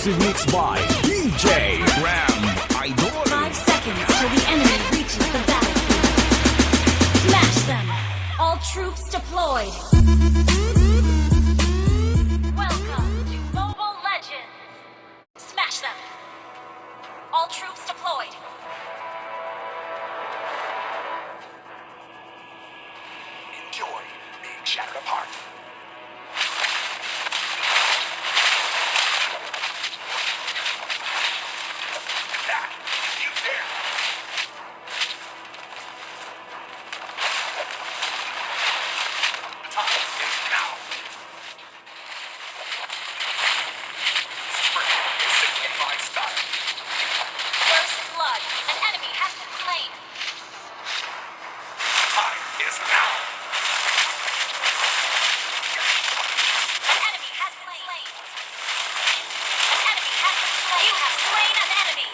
exclusive mix by DJ Ram Idol. 5 seconds till the enemy reaches the battlefield. Smash them! All troops deployed. Welcome to Mobile Legends. Smash them! All troops deployed. Enjoy being shattered apart. That, you dare. The time is now. Spring is simply my style. First blood. An enemy has been slain. The time is now. An enemy has been slain. An enemy has been slain. You have slain an enemy.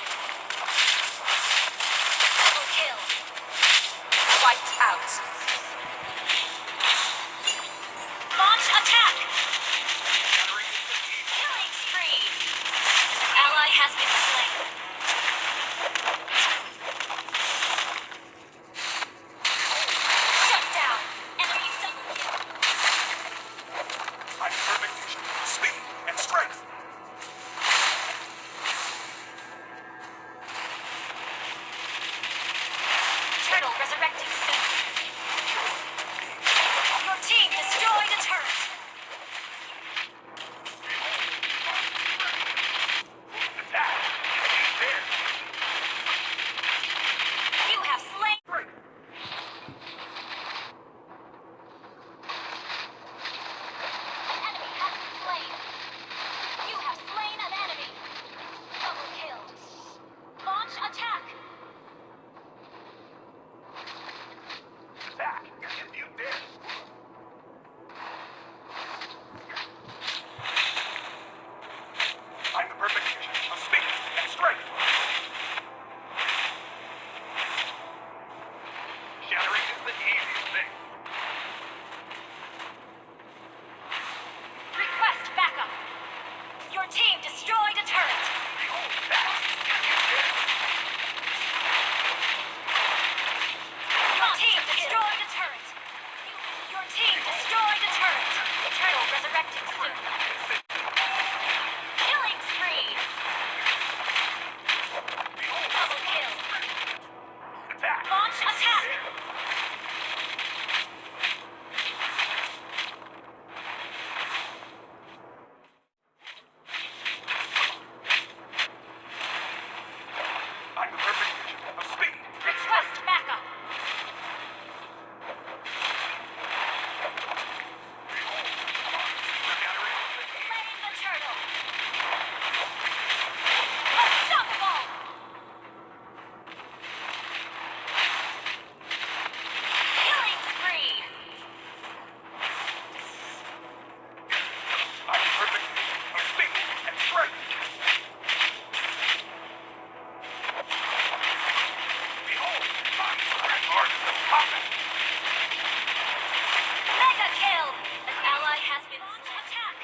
Double kill. Wiped out. Launch attack. Killing spree. Ally has been slain. Shut down. Enemy double kill. I'm perfect vision, speed, and strength. Turtle resurrecting soon. Your team destroyed a turret. That, you dare. You have slain. Break. An enemy has been slain. You have slain an enemy. Double kill. Launch attack. Back, if you dare. I'm the perfect fusion of speed and strength. Shattering is the easiest thing. Request backup. Your team destroyed a turret. Behold that, if you dare. Your team destroyed a turret. Your team destroyed a turret. Turtle resurrecting soon. Killing spree. Double kill. Attack. Launch attack. I'm the perfect fusion of speed. Request backup. Slaying the turtle. Unstoppable. Killing spree. I'm the perfect fusion of speed and strength. Behold, my strength art is popping. Mega kill. An ally has been attack.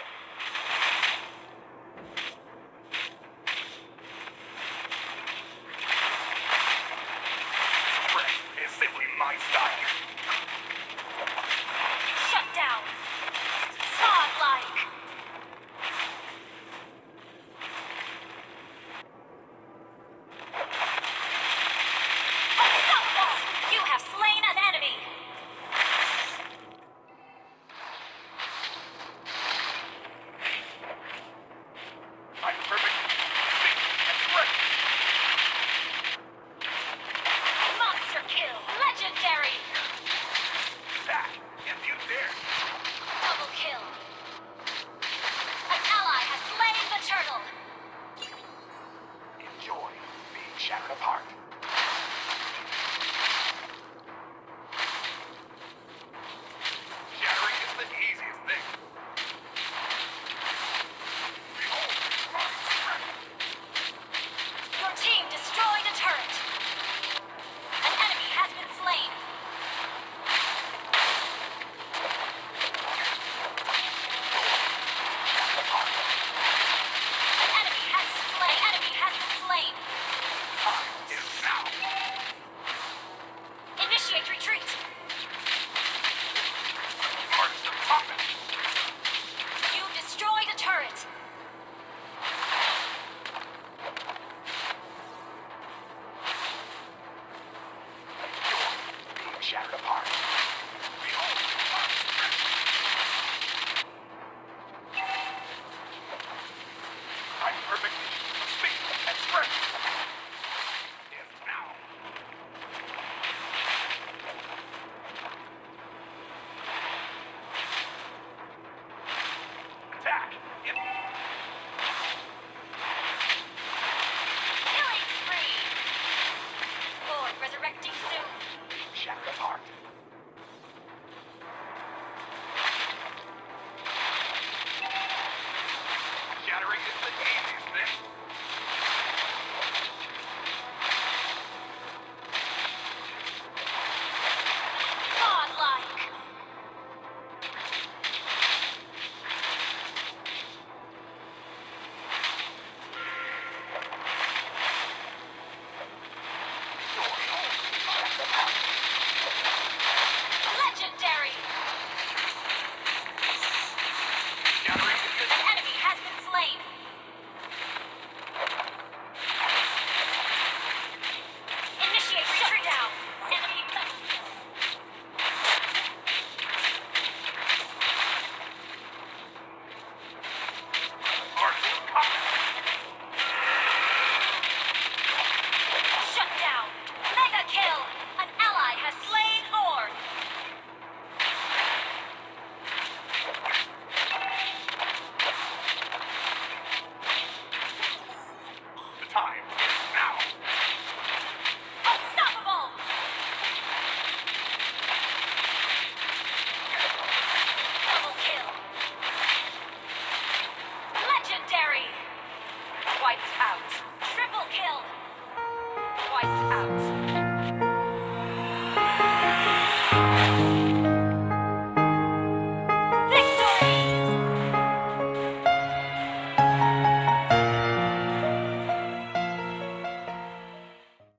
Strength is simply my style. Shut down. Godlike. Unstoppable. You have slain an enemy. I'm the perfect fusion of speed and strength. Monster kill. Legendary. That, if you dare. Double kill. An ally has slain the turtle. Enjoy being shattered apart.